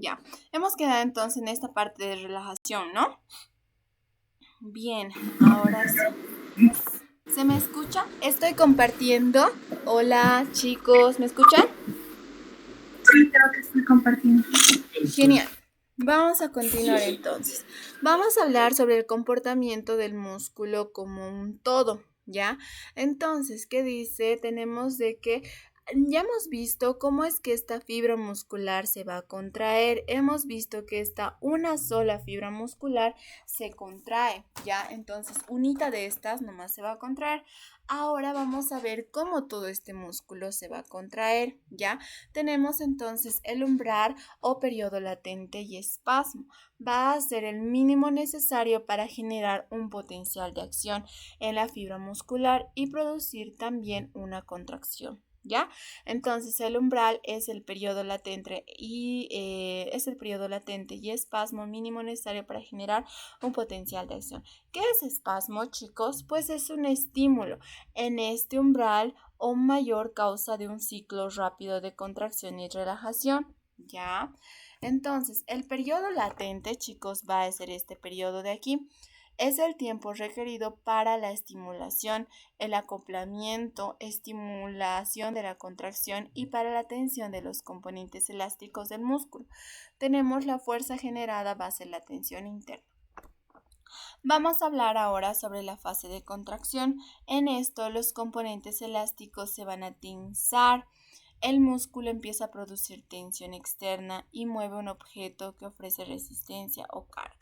Ya, hemos quedado entonces en esta parte de relajación, ¿no? Bien, ahora sí. ¿Se me escucha? Estoy compartiendo. Hola, chicos, ¿me escuchan? Sí, creo que estoy compartiendo. Genial. Vamos a continuar entonces. Vamos a hablar sobre el comportamiento del músculo como un todo, ¿ya? Entonces, ¿qué dice? Tenemos de que ya hemos visto cómo es que esta fibra muscular se va a contraer. Hemos visto que esta una sola fibra muscular se contrae, ¿ya? Entonces, unita de estas nomás se va a contraer. Ahora vamos a ver cómo todo este músculo se va a contraer, ¿ya? Tenemos entonces el umbral o periodo latente y espasmo. Va a ser el mínimo necesario para generar un potencial de acción en la fibra muscular y producir también una contracción. ¿Ya? Entonces el umbral es el periodo latente y espasmo mínimo necesario para generar un potencial de acción. ¿Qué es espasmo, chicos? Pues es un estímulo en este umbral o mayor causa de un ciclo rápido de contracción y relajación. ¿Ya? Entonces, el periodo latente, chicos, va a ser este periodo de aquí. Es el tiempo requerido para la estimulación, el acoplamiento, estimulación de la contracción y para la tensión de los componentes elásticos del músculo. Tenemos la fuerza generada base en la tensión interna. Vamos a hablar ahora sobre la fase de contracción. En esto, los componentes elásticos se van a tensar. El músculo empieza a producir tensión externa y mueve un objeto que ofrece resistencia o carga.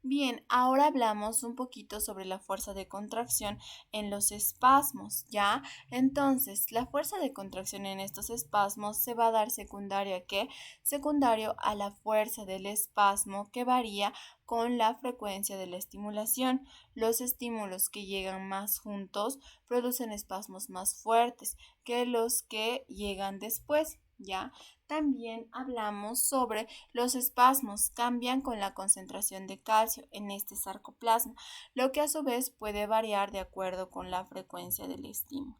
Bien, ahora hablamos un poquito sobre la fuerza de contracción en los espasmos, ¿ya? Entonces, la fuerza de contracción en estos espasmos se va a dar secundario a ¿qué? Secundario a la fuerza del espasmo que varía con la frecuencia de la estimulación. Los estímulos que llegan más juntos producen espasmos más fuertes que los que llegan después, ¿ya? También hablamos sobre los espasmos cambian con la concentración de calcio en este sarcoplasma, lo que a su vez puede variar de acuerdo con la frecuencia del estímulo.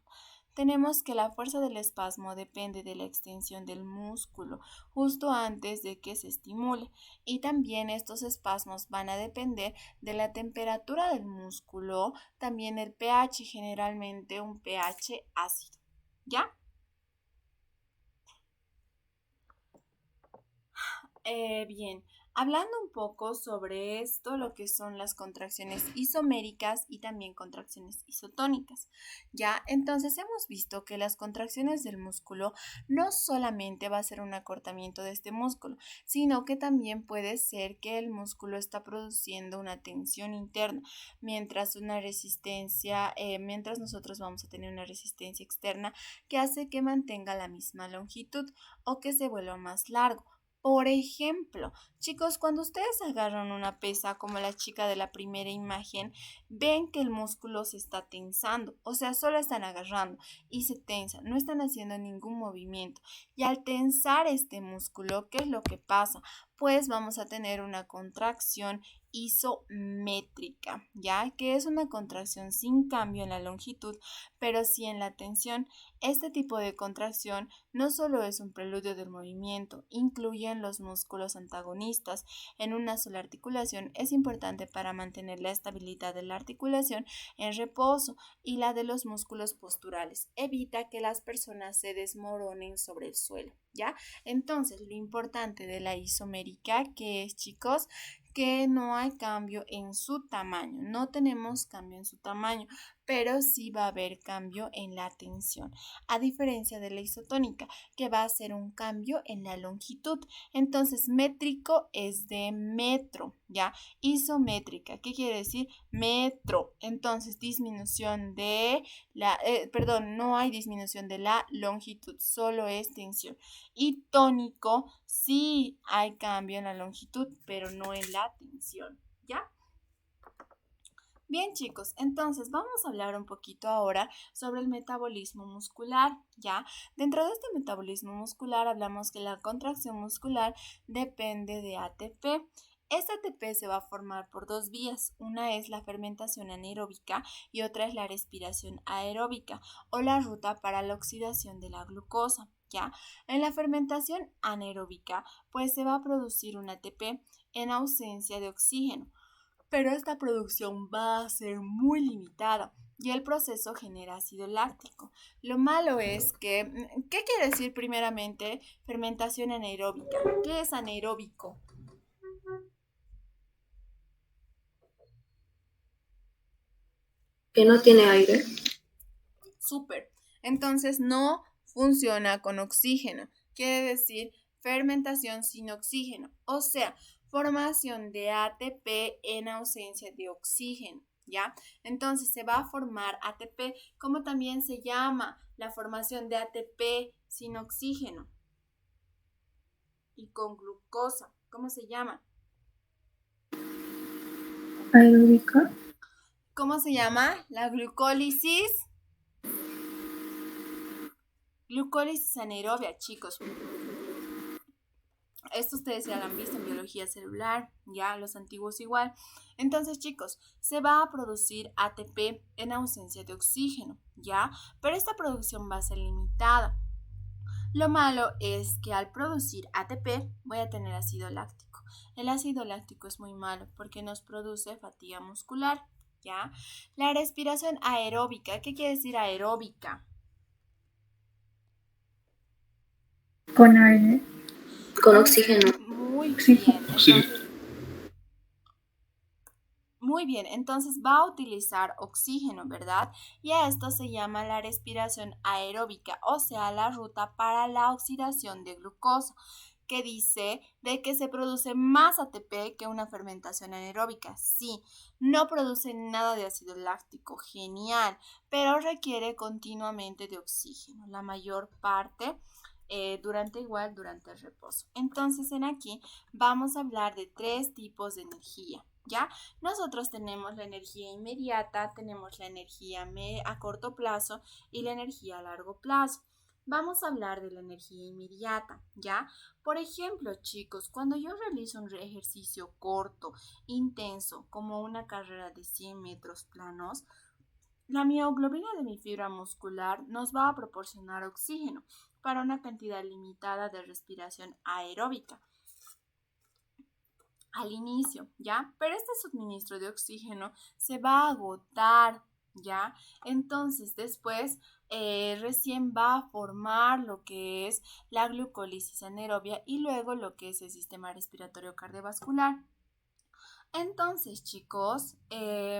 Tenemos que la fuerza del espasmo depende de la extensión del músculo justo antes de que se estimule y también estos espasmos van a depender de la temperatura del músculo, también el pH, generalmente un pH ácido. ¿Ya? Bien, hablando un poco sobre esto, lo que son las contracciones isoméricas y también contracciones isotónicas. Ya, entonces hemos visto que las contracciones del músculo no solamente va a ser un acortamiento de este músculo, sino que también puede ser que el músculo está produciendo una tensión interna, mientras nosotros vamos a tener una resistencia externa que hace que mantenga la misma longitud o que se vuelva más largo. Por ejemplo, chicos, cuando ustedes agarran una pesa como la chica de la primera imagen, ven que el músculo se está tensando, o sea, solo están agarrando y se tensan, no están haciendo ningún movimiento. Y al tensar este músculo, ¿qué es lo que pasa? Pues vamos a tener una contracción isométrica, ¿ya? Que es una contracción sin cambio en la longitud, pero sí en la tensión. Este tipo de contracción no solo es un preludio del movimiento, incluyen los músculos antagonistas en una sola articulación. Es importante para mantener la estabilidad de la articulación en reposo y la de los músculos posturales. Evita que las personas se desmoronen sobre el suelo, ¿ya? Entonces, lo importante de la isomérica, que es, chicos, que no hay cambio en su tamaño. No tenemos cambio en su tamaño, pero sí va a haber cambio en la tensión, a diferencia de la isotónica, que va a ser un cambio en la longitud. Entonces, métrico es de metro, ¿ya? Isométrica, ¿qué quiere decir? Metro. Entonces, no hay disminución de la longitud, solo es tensión. Y tónico, sí hay cambio en la longitud, pero no en la tensión, ¿ya? Bien, chicos, entonces vamos a hablar un poquito ahora sobre el metabolismo muscular, ¿ya? Dentro de este metabolismo muscular hablamos que la contracción muscular depende de ATP. Este ATP se va a formar por dos vías. Una es la fermentación anaeróbica y otra es la respiración aeróbica o la ruta para la oxidación de la glucosa. ¿ya? En la fermentación anaeróbica, pues se va a producir un ATP en ausencia de oxígeno, pero esta producción va a ser muy limitada y el proceso genera ácido láctico. Lo malo es que, ¿qué quiere decir primeramente fermentación anaeróbica? ¿Qué es anaeróbico? Que no tiene aire. Súper. Entonces no funciona con oxígeno. Quiere decir fermentación sin oxígeno. O sea, formación de ATP en ausencia de oxígeno. ¿Ya? Entonces se va a formar ATP, como también se llama la formación de ATP sin oxígeno y con glucosa. ¿Cómo se llama? Aeróbica. ¿Cómo se llama? La glucólisis. Glucólisis anaerobia, chicos. Esto ustedes ya lo han visto en biología celular, ya los antiguos igual. Entonces, chicos, se va a producir ATP en ausencia de oxígeno, ¿ya? Pero esta producción va a ser limitada. Lo malo es que al producir ATP voy a tener ácido láctico. El ácido láctico es muy malo porque nos produce fatiga muscular, ¿ya? La respiración aeróbica, ¿qué quiere decir aeróbica? Con aire. Con oxígeno. Muy bien. Entonces, muy bien, entonces va a utilizar oxígeno, ¿verdad? Y a esto se llama la respiración aeróbica, o sea, la ruta para la oxidación de glucosa, que dice de que se produce más ATP que una fermentación anaeróbica. Sí, no produce nada de ácido láctico, genial, pero requiere continuamente de oxígeno, la mayor parte durante el reposo. Entonces, en aquí vamos a hablar de 3 tipos de energía. ¿Ya? Nosotros tenemos la energía inmediata, tenemos la energía a corto plazo y la energía a largo plazo. Vamos a hablar de la energía inmediata, ¿ya? Por ejemplo, chicos, cuando yo realizo un ejercicio corto, intenso, como una carrera de 100 metros planos, la mioglobina de mi fibra muscular nos va a proporcionar oxígeno para una cantidad limitada de respiración aeróbica al inicio, ¿ya? Pero este suministro de oxígeno se va a agotar, ¿ya? Entonces después recién va a formar lo que es la glucólisis anaerobia y luego lo que es el sistema respiratorio cardiovascular. Entonces, chicos,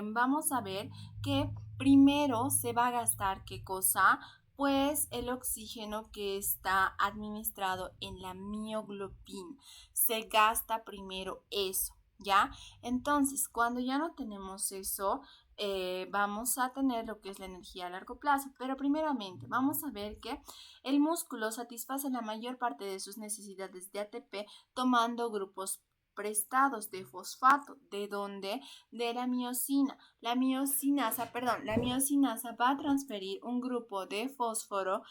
vamos a ver que primero se va a gastar ¿qué cosa? Pues el oxígeno que está administrado en la mioglobina. Se gasta primero eso, ¿ya? Entonces, cuando ya no tenemos eso, vamos a tener lo que es la energía a largo plazo. Pero primeramente, vamos a ver que el músculo satisface la mayor parte de sus necesidades de ATP tomando grupos prestados de fosfato, ¿de dónde? De la miosina. La miosinasa va a transferir un grupo de fósforo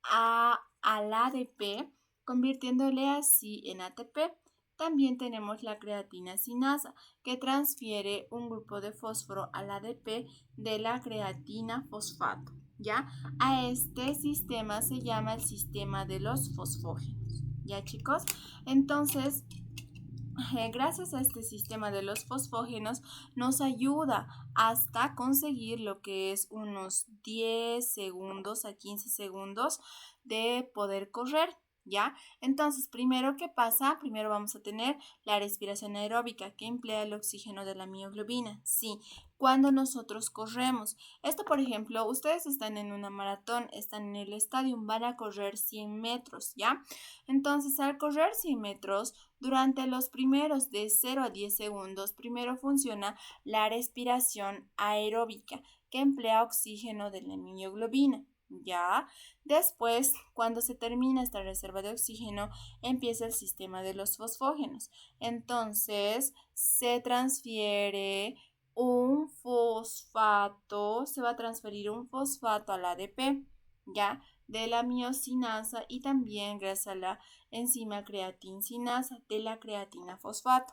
al ADP, convirtiéndole así en ATP. También tenemos la creatina sinasa, que transfiere un grupo de fósforo al ADP de la creatina fosfato, ¿ya? A este sistema se llama el sistema de los fosfógenos, ¿ya, chicos? Entonces, gracias a este sistema de los fosfógenos nos ayuda hasta conseguir lo que es unos 10 segundos a 15 segundos de poder correr, ¿ya? Entonces, primero, ¿qué pasa? Primero vamos a tener la respiración aeróbica que emplea el oxígeno de la mioglobina. Sí, cuando nosotros corremos. Esto, por ejemplo, ustedes están en una maratón, están en el estadio, van a correr 100 metros, ¿ya? Entonces, al correr 100 metros, durante los primeros de 0 a 10 segundos, primero funciona la respiración aeróbica, que emplea oxígeno de la mioglobina. ¿Ya? Después, cuando se termina esta reserva de oxígeno, empieza el sistema de los fosfógenos. Entonces, se transfiere un fosfato, se va a transferir un fosfato al ADP, ¿ya? De la miosinasa y también gracias a la enzima creatinsinasa de la creatina fosfato.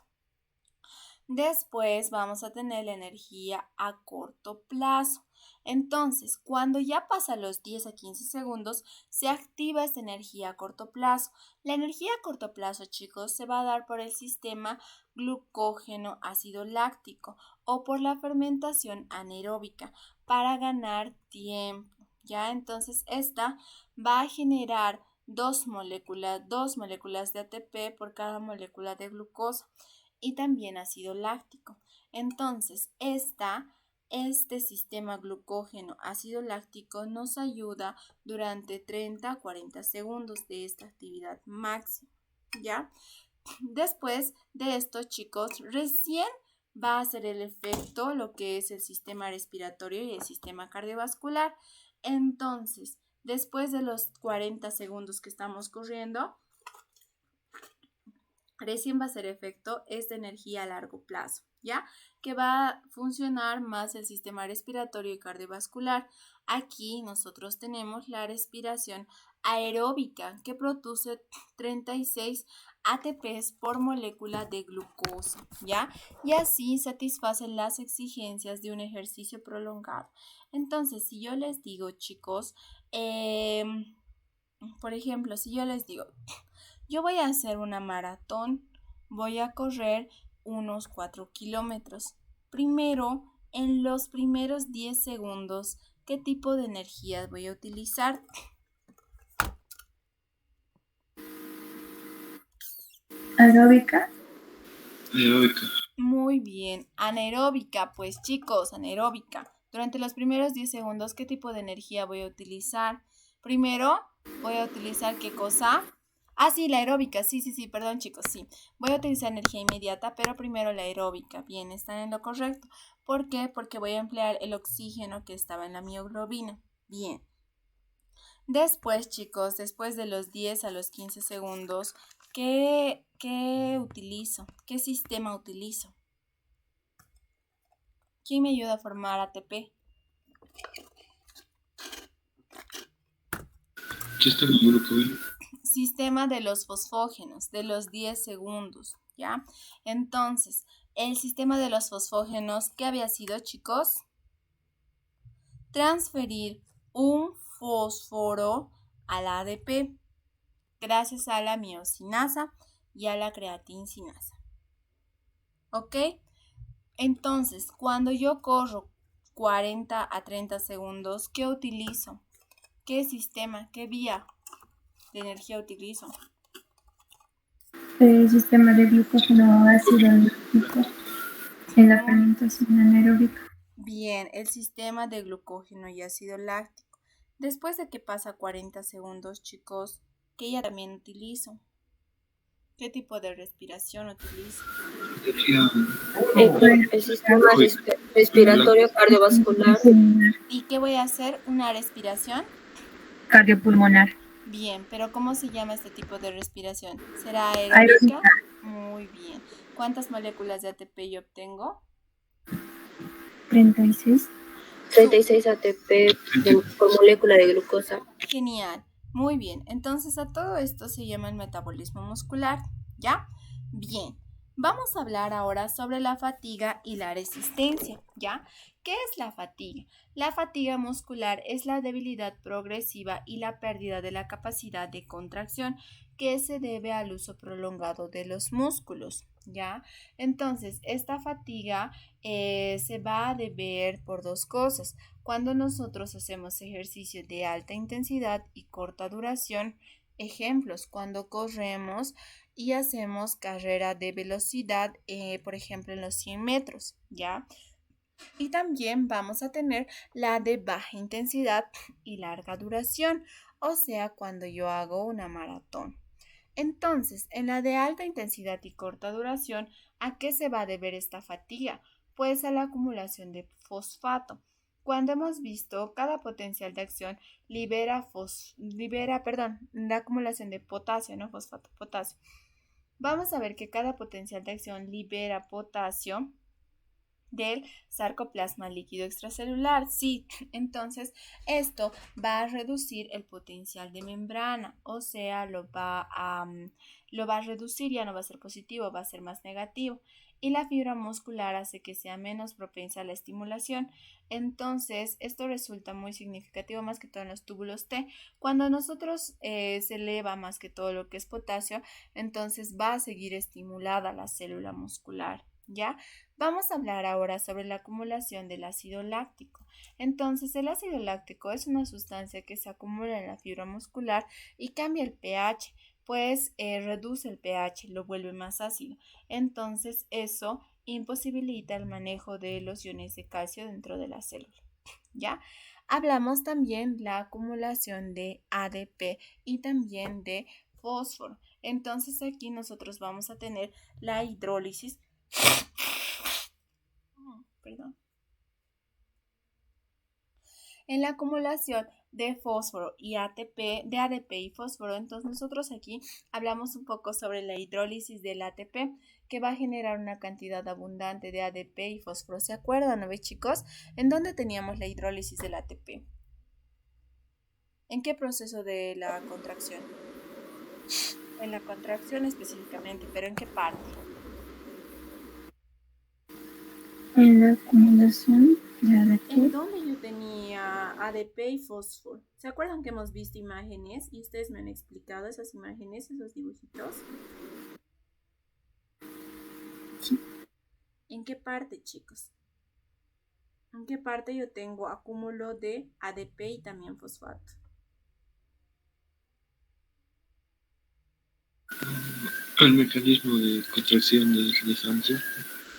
Después vamos a tener la energía a corto plazo. Entonces, cuando ya pasa los 10 a 15 segundos, se activa esta energía a corto plazo. La energía a corto plazo, chicos, se va a dar por el sistema glucógeno ácido láctico o por la fermentación anaeróbica para ganar tiempo. ¿Ya? Entonces, esta va a generar dos moléculas de ATP por cada molécula de glucosa y también ácido láctico. Entonces, este sistema glucógeno ácido láctico nos ayuda durante 30 a 40 segundos de esta actividad máxima, ¿ya? Después de esto, chicos, recién va a hacer el efecto lo que es el sistema respiratorio y el sistema cardiovascular. Entonces, después de los 40 segundos que estamos corriendo, recién va a hacer efecto esta energía a largo plazo, ¿ya? Que va a funcionar más el sistema respiratorio y cardiovascular. Aquí nosotros tenemos la respiración aeróbica que produce 36 ATPs por molécula de glucosa, ¿ya? Y así satisfacen las exigencias de un ejercicio prolongado. Entonces, si yo les digo, chicos, por ejemplo, si yo les digo, yo voy a hacer una maratón, voy a correr unos 4 kilómetros. Primero, en los primeros 10 segundos, ¿qué tipo de energía voy a utilizar? Aeróbica. Aeróbica. Muy bien, anaeróbica, pues chicos, anaeróbica. Durante los primeros 10 segundos, ¿qué tipo de energía voy a utilizar? Primero, voy a utilizar ¿qué cosa? Ah, sí, la aeróbica, sí, perdón chicos, sí. Voy a utilizar energía inmediata, pero primero la aeróbica. Bien, están en lo correcto. ¿Por qué? Porque voy a emplear el oxígeno que estaba en la mioglobina. Bien. Después, chicos, después de los 10 a los 15 segundos, ¿qué utilizo? ¿Qué sistema utilizo? ¿Quién me ayuda a formar ATP? ¿Qué está en el glucógeno? Sistema de los fosfógenos, de los 10 segundos, ¿ya? Entonces, el sistema de los fosfógenos, ¿qué había sido, chicos? Transferir un fósforo al ADP gracias a la miosinasa y a la creatinsinasa. ¿Ok? Entonces, cuando yo corro 40 a 30 segundos, ¿qué utilizo? ¿Qué sistema, qué vía de energía utilizo? El sistema de glucógeno ácido láctico en la fermentación anaeróbica. Bien, el sistema de glucógeno y ácido láctico. Después de que pasa 40 segundos, chicos, ¿qué ya también utilizo? ¿Qué tipo de respiración utilizo? El sistema respiratorio cardiovascular. ¿Y qué voy a hacer? ¿Una respiración? Cardiopulmonar. Bien, pero ¿cómo se llama este tipo de respiración? ¿Será aeróbica? Muy bien. ¿Cuántas moléculas de ATP yo obtengo? 36. 36 ATP por molécula de glucosa. Genial. Muy bien. Entonces a todo esto se llama el metabolismo muscular, ¿ya? Bien. Vamos a hablar ahora sobre la fatiga y la resistencia, ¿ya? ¿Qué es la fatiga? La fatiga muscular es la debilidad progresiva y la pérdida de la capacidad de contracción que se debe al uso prolongado de los músculos, ¿ya? Entonces, esta fatiga se va a deber por dos cosas. Cuando nosotros hacemos ejercicio de alta intensidad y corta duración, ejemplos, cuando corremos y hacemos carrera de velocidad, por ejemplo, en los 100 metros, ¿ya? Y también vamos a tener la de baja intensidad y larga duración, o sea, cuando yo hago una maratón. Entonces, en la de alta intensidad y corta duración, ¿a qué se va a deber esta fatiga? Pues a la acumulación de fosfato. Cuando hemos visto cada potencial de acción libera la acumulación de potasio, ¿no? Fosfato, potasio. Vamos a ver que cada potencial de acción libera potasio del sarcoplasma líquido extracelular. Sí, entonces esto va a reducir el potencial de membrana, o sea, lo va a reducir, ya no va a ser positivo, va a ser más negativo. y la fibra muscular hace que sea menos propensa a la estimulación. Entonces, esto resulta muy significativo más que todo en los túbulos T. Cuando nosotros se eleva más que todo lo que es potasio, entonces va a seguir estimulada la célula muscular, ¿ya? Vamos a hablar ahora sobre la acumulación del ácido láctico. Entonces, el ácido láctico es una sustancia que se acumula en la fibra muscular y cambia el pH, pues reduce el pH, lo vuelve más ácido. Entonces, eso imposibilita el manejo de los iones de calcio dentro de la célula, ¿ya? Hablamos también de la acumulación de ADP y también de fósforo. Entonces, aquí nosotros vamos a tener la hidrólisis, perdón, en la acumulación de fósforo y ATP, de ADP y fósforo. Entonces nosotros aquí hablamos un poco sobre la hidrólisis del ATP, que va a generar una cantidad abundante de ADP y fósforo. ¿Se acuerdan, no ve, chicos? ¿En dónde teníamos la hidrólisis del ATP? ¿En qué proceso de la contracción? En la contracción específicamente, pero ¿en qué parte? En la acumulación de ¿En ADP. dónde yo tenía ADP y fósforo? ¿Se acuerdan que hemos visto imágenes y ustedes me han explicado esas imágenes, esos dibujitos? Sí. ¿En qué parte, chicos? ¿En qué parte yo tengo acúmulo de ADP y también fosfato? El mecanismo de contracción de Samson.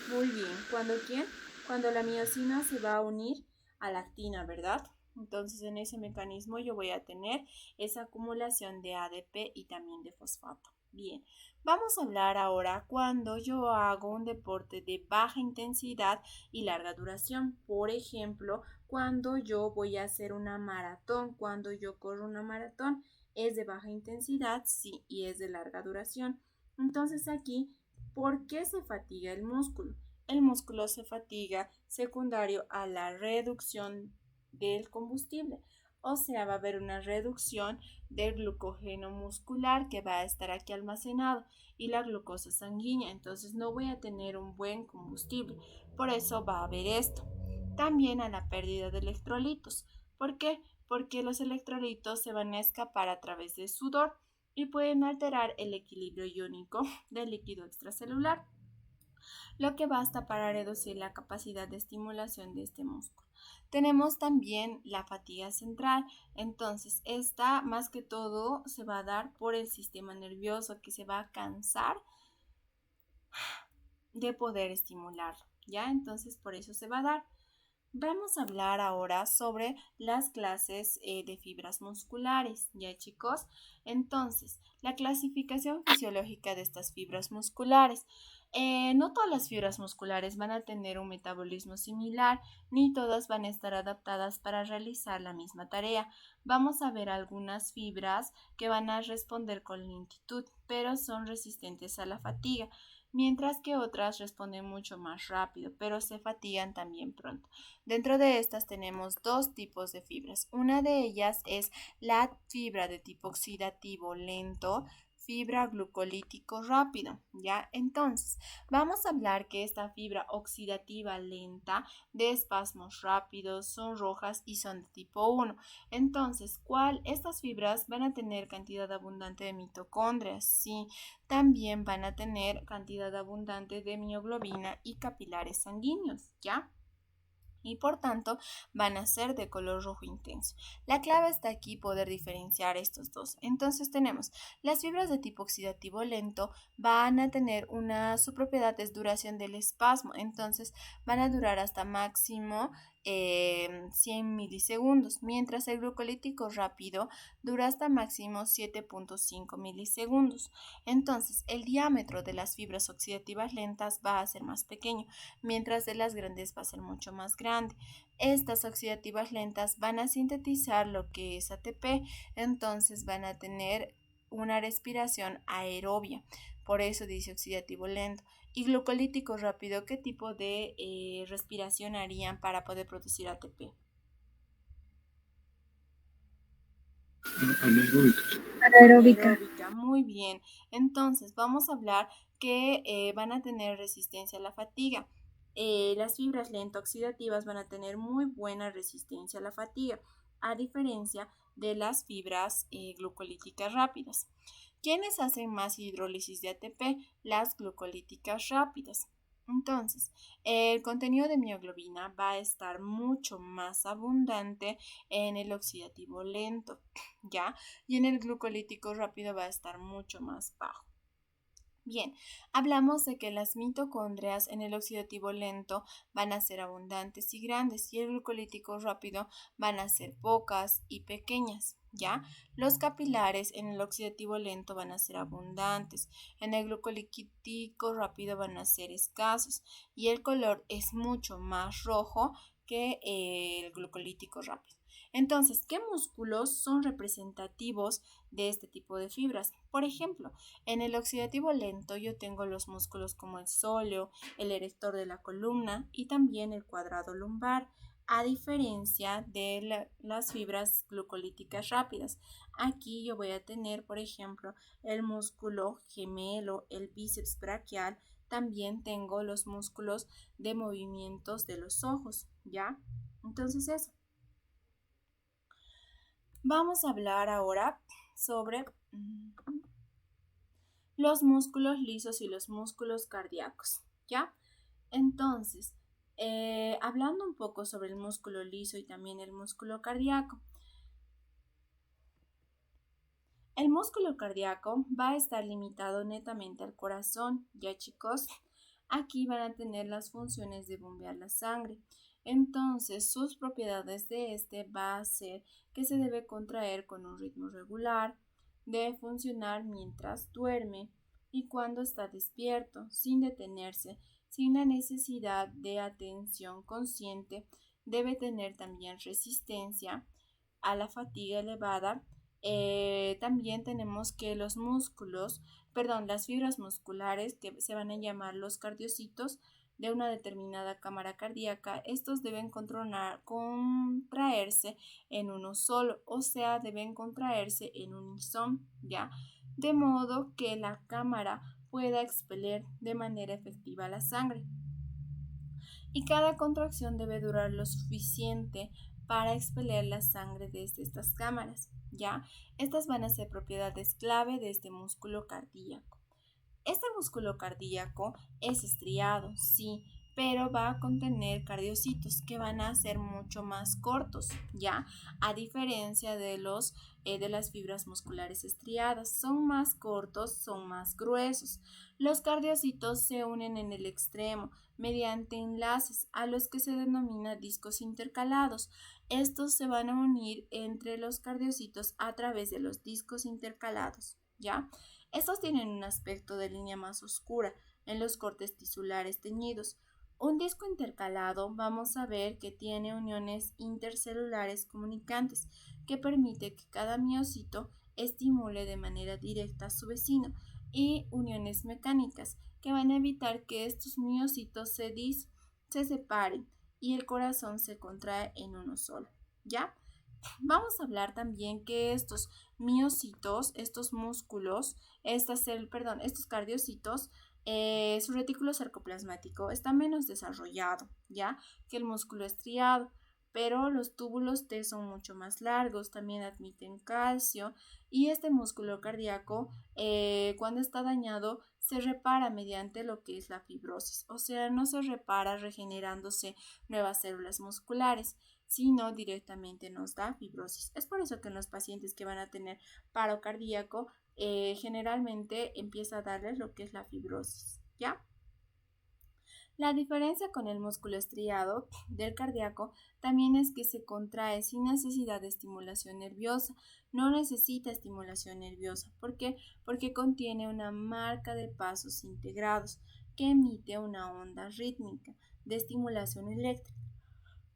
Muy bien. ¿Cuándo quién? Cuando la miosina se va a unir a la actina, ¿verdad? Entonces en ese mecanismo yo voy a tener esa acumulación de ADP y también de fosfato. Bien, vamos a hablar ahora cuando yo hago un deporte de baja intensidad y larga duración. Por ejemplo, cuando yo voy a hacer una maratón, cuando yo corro una maratón, ¿es de baja intensidad? Sí, y es de larga duración. Entonces aquí, ¿por qué se fatiga el músculo? El músculo se fatiga secundario a la reducción del combustible. O sea, va a haber una reducción del glucógeno muscular que va a estar aquí almacenado y la glucosa sanguínea. Entonces no voy a tener un buen combustible. Por eso va a haber esto. También a la pérdida de electrolitos. ¿Por qué? Porque los electrolitos se van a escapar a través del sudor y pueden alterar el equilibrio iónico del líquido extracelular, lo que basta para reducir la capacidad de estimulación de este músculo. Tenemos también la fatiga central, entonces esta más que todo se va a dar por el sistema nervioso que se va a cansar de poder estimularlo, ¿ya? Entonces por eso se va a dar. Vamos a hablar ahora sobre las clases de fibras musculares, ¿ya, chicos? Entonces, la clasificación fisiológica de estas fibras musculares. No todas las fibras musculares van a tener un metabolismo similar, ni todas van a estar adaptadas para realizar la misma tarea. Vamos a ver algunas fibras que van a responder con lentitud, pero son resistentes a la fatiga, mientras que otras responden mucho más rápido, pero se fatigan también pronto. Dentro de estas tenemos dos tipos de fibras. Una de ellas es la fibra de tipo oxidativo lento, fibra glucolítico rápido, ¿ya? Entonces, vamos a hablar que esta fibra oxidativa lenta de espasmos rápidos son rojas y son de tipo 1. Entonces, estas fibras van a tener cantidad abundante de mitocondrias, sí, también van a tener cantidad abundante de mioglobina y capilares sanguíneos, ¿ya? Y por tanto van a ser de color rojo intenso. La clave está aquí poder diferenciar estos dos. Entonces tenemos las fibras de tipo oxidativo lento van a tener su propiedad es duración del espasmo, entonces van a durar hasta máximo 100 milisegundos, mientras el glucolítico rápido dura hasta máximo 7.5 milisegundos. Entonces el diámetro de las fibras oxidativas lentas va a ser más pequeño, mientras de las grandes va a ser mucho más grande. Estas oxidativas lentas van a sintetizar lo que es ATP, entonces van a tener una respiración aerobia, por eso dice oxidativo lento. Y glucolítico rápido, ¿qué tipo de respiración harían para poder producir ATP? Anaeróbica. Anaeróbica. Anaeróbica, muy bien. Entonces, vamos a hablar que van a tener resistencia a la fatiga. Las fibras lento-oxidativas van a tener muy buena resistencia a la fatiga, a diferencia de las fibras glucolíticas rápidas. ¿Quiénes hacen más hidrólisis de ATP? Las glucolíticas rápidas. Entonces, el contenido de mioglobina va a estar mucho más abundante en el oxidativo lento, ¿ya? Y en el glucolítico rápido va a estar mucho más bajo. Bien, hablamos de que las mitocondrias en el oxidativo lento van a ser abundantes y grandes y el glucolítico rápido van a ser pocas y pequeñas, ¿ya? Los capilares en el oxidativo lento van a ser abundantes, en el glucolítico rápido van a ser escasos y el color es mucho más rojo que el glucolítico rápido. Entonces, ¿qué músculos son representativos de este tipo de fibras? Por ejemplo, en el oxidativo lento yo tengo los músculos como el sóleo, el erector de la columna y también el cuadrado lumbar, a diferencia de las fibras glucolíticas rápidas. Aquí yo voy a tener, por ejemplo, el músculo gemelo, el bíceps braquial, también tengo los músculos de movimientos de los ojos, ¿ya? Entonces eso. Vamos a hablar ahora sobre los músculos lisos y los músculos cardíacos, ¿ya? Entonces, hablando un poco sobre el músculo liso y también el músculo cardíaco. El músculo cardíaco va a estar limitado netamente al corazón, ¿ya chicos? Aquí van a tener las funciones de bombear la sangre. Entonces, sus propiedades de este va a ser que se debe contraer con un ritmo regular, debe funcionar mientras duerme y cuando está despierto, sin detenerse, sin la necesidad de atención consciente, debe tener también resistencia a la fatiga elevada. También tenemos que las fibras musculares, que se van a llamar los cardiocitos de una determinada cámara cardíaca, estos deben contraerse en uno solo, o sea, deben contraerse en unison, ¿ya? De modo que la cámara pueda expeler de manera efectiva la sangre. Y cada contracción debe durar lo suficiente para expeler la sangre desde estas cámaras, ¿ya? Estas van a ser propiedades clave de este músculo cardíaco. Este músculo cardíaco es estriado, sí, pero va a contener cardiocitos que van a ser mucho más cortos, ¿ya? A diferencia de las fibras musculares estriadas, son más cortos, son más gruesos. Los cardiocitos se unen en el extremo mediante enlaces a los que se denomina discos intercalados. Estos se van a unir entre los cardiocitos a través de los discos intercalados, ¿ya? Estos tienen un aspecto de línea más oscura en los cortes tisulares teñidos. Un disco intercalado vamos a ver que tiene uniones intercelulares comunicantes que permite que cada miocito estimule de manera directa a su vecino y uniones mecánicas que van a evitar que estos miocitos se separen y el corazón se contrae en uno solo, ¿ya? Vamos a hablar también que estos miocitos, estos músculos, estos cardiocitos, su retículo sarcoplasmático está menos desarrollado, ¿ya? Que el músculo estriado, pero los túbulos T son mucho más largos, también admiten calcio y este músculo cardíaco, cuando está dañado, se repara mediante lo que es la fibrosis, o sea, no se repara regenerándose nuevas células musculares, sino directamente nos da fibrosis. Es por eso que en los pacientes que van a tener paro cardíaco, generalmente empieza a darles lo que es la fibrosis, ¿ya? La diferencia con el músculo estriado del cardíaco también es que se contrae sin necesidad de estimulación nerviosa. No necesita estimulación nerviosa. ¿Por qué? Porque contiene una marca de pasos integrados que emite una onda rítmica de estimulación eléctrica.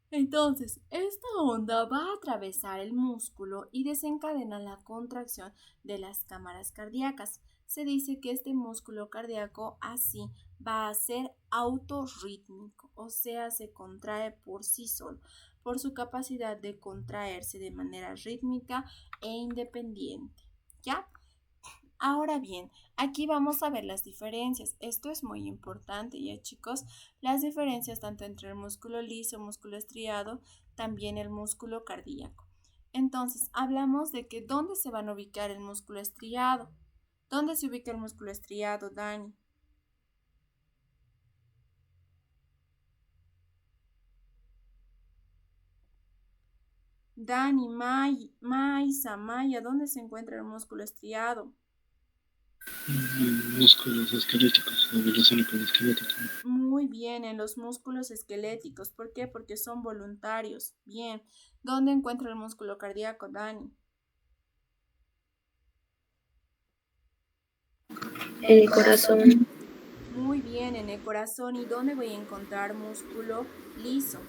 Entonces, esta onda va a atravesar el músculo y desencadena la contracción de las cámaras cardíacas. Se dice que este músculo cardíaco así va a ser autorrítmico, o sea, se contrae por sí solo, por su capacidad de contraerse de manera rítmica e independiente, ¿ya? Ahora bien, aquí vamos a ver las diferencias. Esto es muy importante, ya chicos. Las diferencias tanto entre el músculo liso, músculo estriado, también el músculo cardíaco. Entonces, hablamos de que ¿dónde se van a ubicar el músculo estriado? ¿Dónde se ubica el músculo estriado, Dani? Dani, Maisa, Maya, ¿dónde se encuentra el músculo estriado? Músculos esqueléticos, o de la zona con esquelética. Muy bien, en los músculos esqueléticos. ¿Por qué? Porque son voluntarios. Bien. ¿Dónde encuentra el músculo cardíaco, Dani? En el corazón. Muy bien, en el corazón. ¿Y dónde voy a encontrar músculo liso?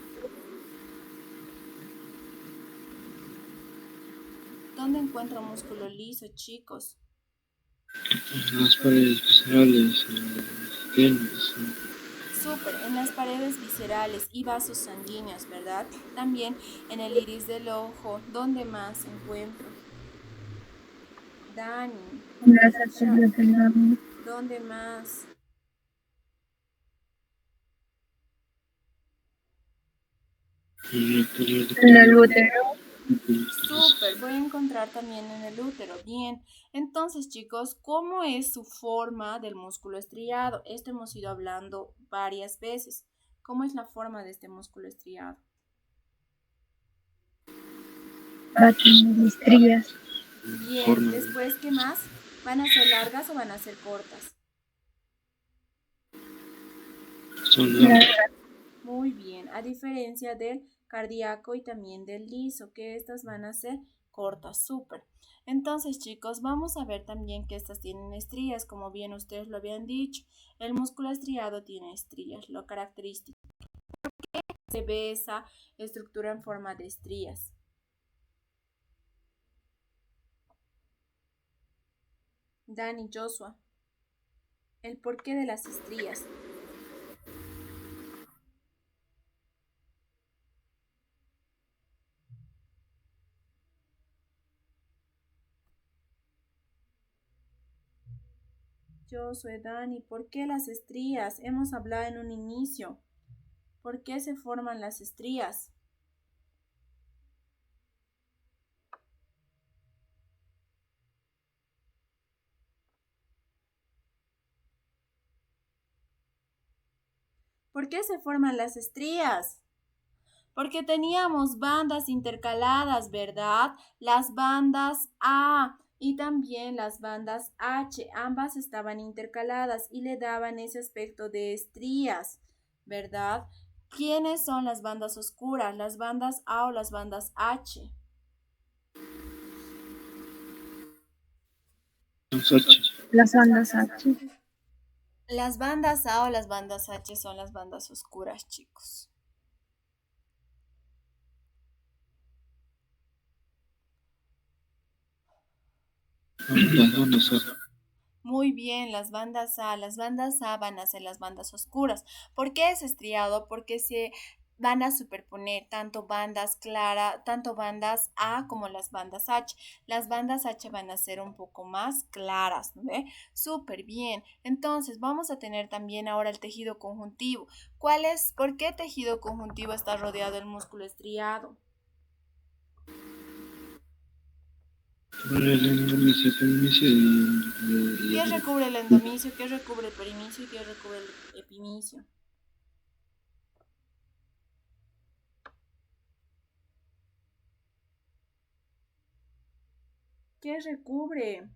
¿Dónde encuentro músculo liso, chicos? Las paredes viscerales, las venas. Súper, en las paredes viscerales y vasos sanguíneos, ¿verdad? También en el iris del ojo. ¿Dónde más encuentro? Dani, Las arterias del labio. ¿dónde más? En el útero. Súper, voy a encontrar también en el útero. Bien, entonces chicos, ¿cómo es su forma del músculo estriado? Esto hemos ido hablando varias veces. ¿Cómo es la forma de este músculo estriado? Va a tener estrías. Bien, después, ¿qué más? ¿Van a ser largas o van a ser cortas? Son largas. Muy bien, a diferencia del cardíaco y también del liso, que estas van a ser cortas, súper. Entonces, chicos, vamos a ver también que estas tienen estrías, como bien ustedes lo habían dicho. El músculo estriado tiene estrías, lo característico. Se ve esa estructura en forma de estrías. Dani, Joshua, el porqué de las estrías. Josué, Dani, ¿por qué las estrías? Hemos hablado en un inicio. ¿Por qué se forman las estrías? ¿Por qué se forman las estrías? Porque teníamos bandas intercaladas, ¿verdad? Las bandas A y también las bandas H, ambas estaban intercaladas y le daban ese aspecto de estrías, ¿verdad? ¿Quiénes son las bandas oscuras? ¿Las bandas A o las bandas H? Las bandas H. Las bandas A o las bandas H son las bandas oscuras, chicos. Las bandas A. Muy bien, las bandas A van a ser las bandas oscuras. ¿Por qué es estriado? Porque se van a superponer tanto bandas tanto bandas A como las bandas H. Las bandas H van a ser un poco más claras, ¿no ve? Súper bien. Entonces, vamos a tener también ahora el tejido conjuntivo. ¿Por qué tejido conjuntivo está rodeado del músculo estriado? Por el endomisio, perimisio ¿Qué recubre el endomisio? ¿Qué recubre el perimisio? ¿Y qué recubre el epimicio? ¿Qué recubre?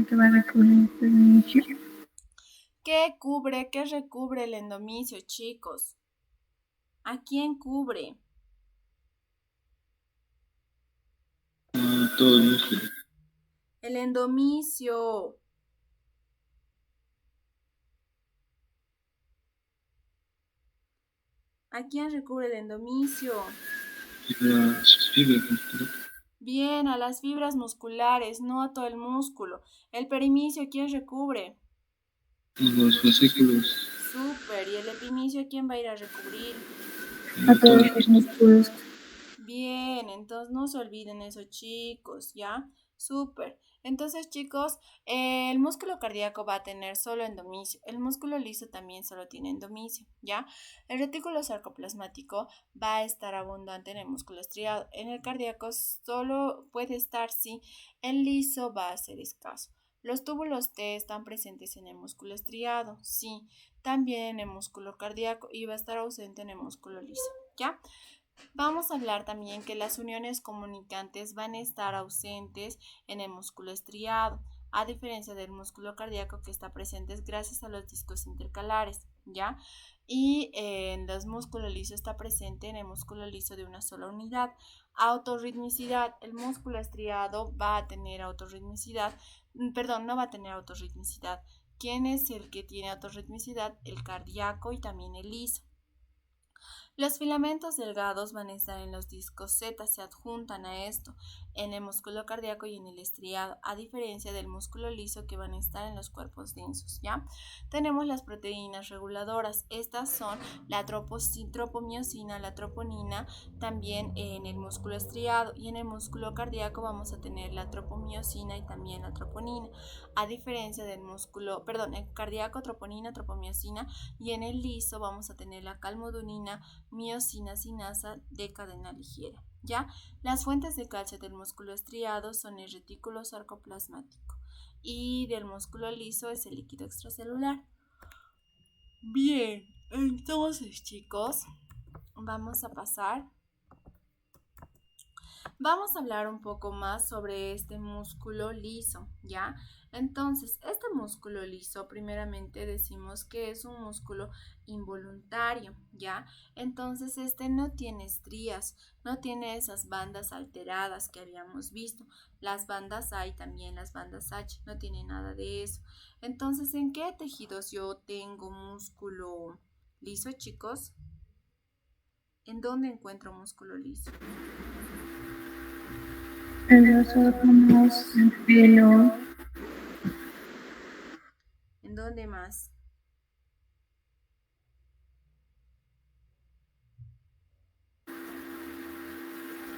Que va a recubrir el perimisio. ¿Qué recubre el endomisio, chicos? ¿A quién cubre? todo el músculo. El endomisio. ¿A quién recubre el endomisio? Las fibras musculares. Bien, a las fibras musculares, no a todo el músculo. El perimisio, ¿quién recubre? Los fascículos. inicio, ¿quién va a ir a recubrir? A todos los músculos. Bien, entonces no se olviden eso, chicos, ¿ya? Súper. Entonces, chicos, el músculo cardíaco va a tener solo endomisio. El músculo liso también solo tiene endomisio, ¿ya? El retículo sarcoplasmático va a estar abundante en el músculo estriado. En el cardíaco solo puede estar si el liso va a ser escaso. Los túbulos T están presentes en el músculo estriado, sí. También en el músculo cardíaco y va a estar ausente en el músculo liso, ¿ya? Vamos a hablar también que las uniones comunicantes van a estar ausentes en el músculo estriado, a diferencia del músculo cardíaco que está presente gracias a los discos intercalares, ¿ya? Y en los músculos lisos está presente en el músculo liso de una sola unidad. Autorritmicidad, el músculo estriado va a tener autorritmicidad, perdón, no va a tener autorritmicidad. ¿Quién es el que tiene autorritmicidad? El cardíaco y también el liso. Los filamentos delgados van a estar en los discos Z, se adjuntan a esto en el músculo cardíaco y en el estriado, a diferencia del músculo liso que van a estar en los cuerpos densos, ¿ya? Tenemos las proteínas reguladoras, estas son la tropomiosina, la troponina, también en el músculo estriado y en el músculo cardíaco vamos a tener la tropomiosina y también la troponina, a diferencia del músculo, perdón, el cardíaco troponina, tropomiosina y en el liso vamos a tener la calmodulina, miosina, sinasa de cadena ligera, ¿ya? Las fuentes de calcio del músculo estriado son el retículo sarcoplasmático y del músculo liso es el líquido extracelular. Bien, entonces chicos, vamos a hablar un poco más sobre este músculo liso, ¿ya? Entonces, este músculo liso, primeramente decimos que es un músculo involuntario, ¿ya? Entonces, este no tiene estrías, no tiene esas bandas alteradas que habíamos visto. Las bandas A y también las bandas H, no tiene nada de eso. Entonces, ¿en qué tejidos yo tengo músculo liso, chicos? ¿En dónde encuentro músculo liso? En los órganos, el pelo. ¿En dónde más?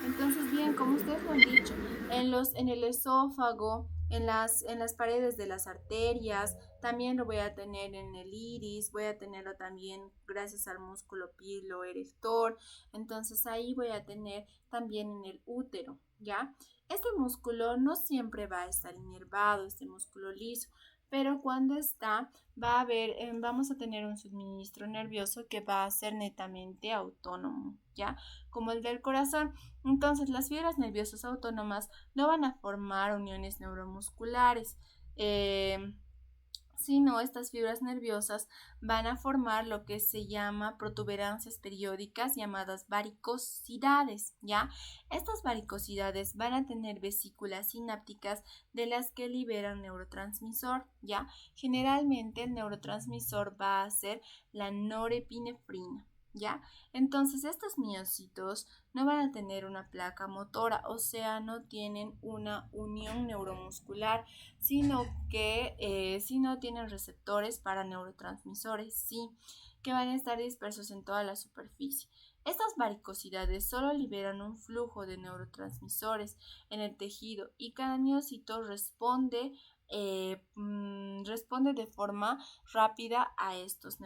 Entonces, bien, como ustedes lo han dicho, en el esófago, en las paredes de las arterias, también lo voy a tener en el iris, voy a tenerlo también gracias al músculo piloerector, entonces ahí voy a tener también en el útero, ¿ya? Este músculo no siempre va a estar inervado, este músculo liso, pero cuando está, vamos a tener un suministro nervioso que va a ser netamente autónomo, ¿ya? Como el del corazón. Entonces, las fibras nerviosas autónomas no van a formar uniones neuromusculares, sino estas fibras nerviosas van a formar lo que se llama protuberancias periódicas llamadas varicosidades, ¿ya? Estas varicosidades van a tener vesículas sinápticas de las que liberan neurotransmisor, ¿ya? Generalmente el neurotransmisor va a ser la norepinefrina, ¿ya? Entonces estos miocitos no van a tener una placa motora, o sea, no tienen una unión neuromuscular, sino que si no tienen receptores para neurotransmisores, sí, que van a estar dispersos en toda la superficie. Estas varicosidades solo liberan un flujo de neurotransmisores en el tejido y cada miocito responde de forma rápida a estos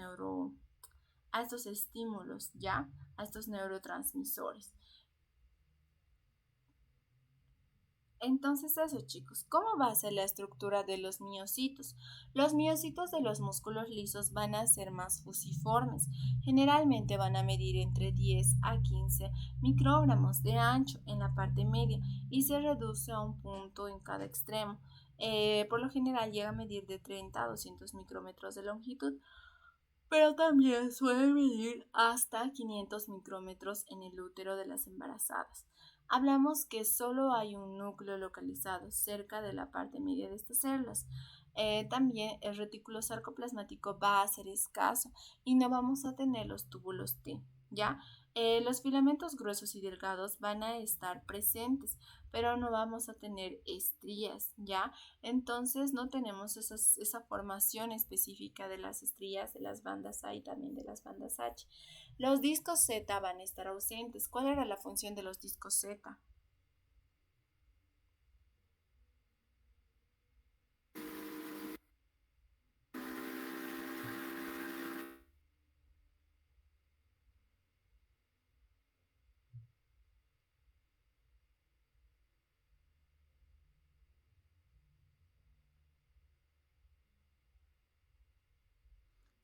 estímulos, ¿ya? A estos neurotransmisores. Entonces eso, chicos, ¿cómo va a ser la estructura de los miocitos? Los miocitos de los músculos lisos van a ser más fusiformes. Generalmente van a medir entre 10 a 15 microgramos de ancho en la parte media y se reduce a un punto en cada extremo. Por lo general llega a medir de 30 a 200 micrómetros de longitud, pero también suele medir hasta 500 micrómetros en el útero de las embarazadas. Hablamos que solo hay un núcleo localizado cerca de la parte media de estas células. También el retículo sarcoplasmático va a ser escaso y no vamos a tener los túbulos T, ¿ya? Los filamentos gruesos y delgados van a estar presentes, pero no vamos a tener estrías, ¿ya? Entonces no tenemos esa formación específica de las estrías, de las bandas A y también de las bandas H. Los discos Z van a estar ausentes. ¿Cuál era la función de los discos Z?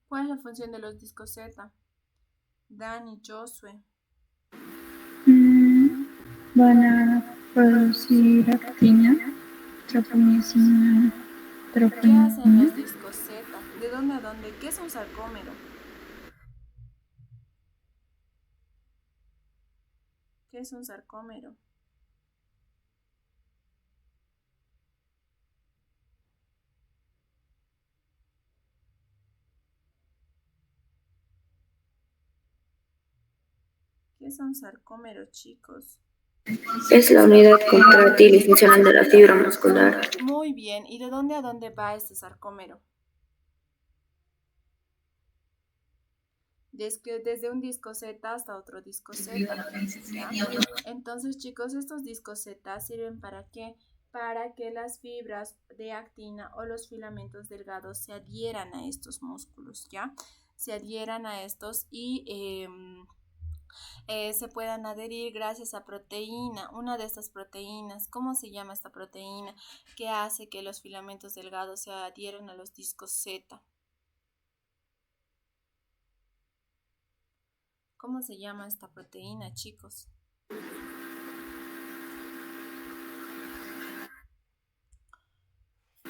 ¿Cuál es la función de los discos Z? Dani, Josué. Van a producir actina, tropomicina, ¿Qué hacen los discos Z? ¿De dónde a dónde? ¿Qué es un sarcómero? ¿Qué es un sarcómero? ¿Qué es un sarcómero, chicos? Es la unidad contráctil y funcional de la fibra muscular. Muy bien. ¿Y de dónde a dónde va este sarcómero? Desde un disco Z hasta otro disco Z. ¿Ya? Entonces, chicos, estos discos Z sirven ¿para qué? Para que las fibras de actina o los filamentos delgados se adhieran a estos músculos, ¿ya? Se adhieran a estos y se puedan adherir gracias a proteína. Una de estas proteínas, ¿cómo se llama esta proteína? Que hace que los filamentos delgados se adhieran a los discos Z. ¿Cómo se llama esta proteína, chicos?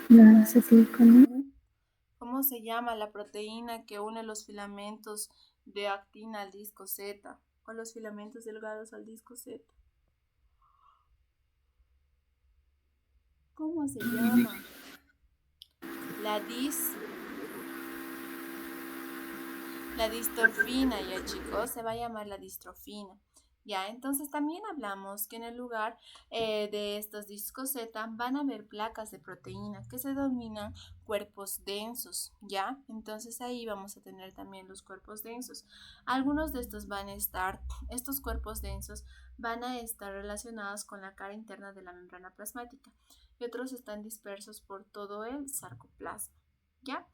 La acetilcolina. ¿Cómo se llama la proteína que une los filamentos de actina al disco Z o los filamentos delgados al disco Z? ¿Cómo se llama? La distrofina, ya chicos, se va a llamar la distrofina. Ya, entonces también hablamos que en el lugar de estos discos Z van a haber placas de proteína que se denominan cuerpos densos, ¿ya? Entonces ahí vamos a tener también los cuerpos densos. Algunos de estos cuerpos densos van a estar relacionados con la cara interna de la membrana plasmática y otros están dispersos por todo el sarcoplasma, ¿ya?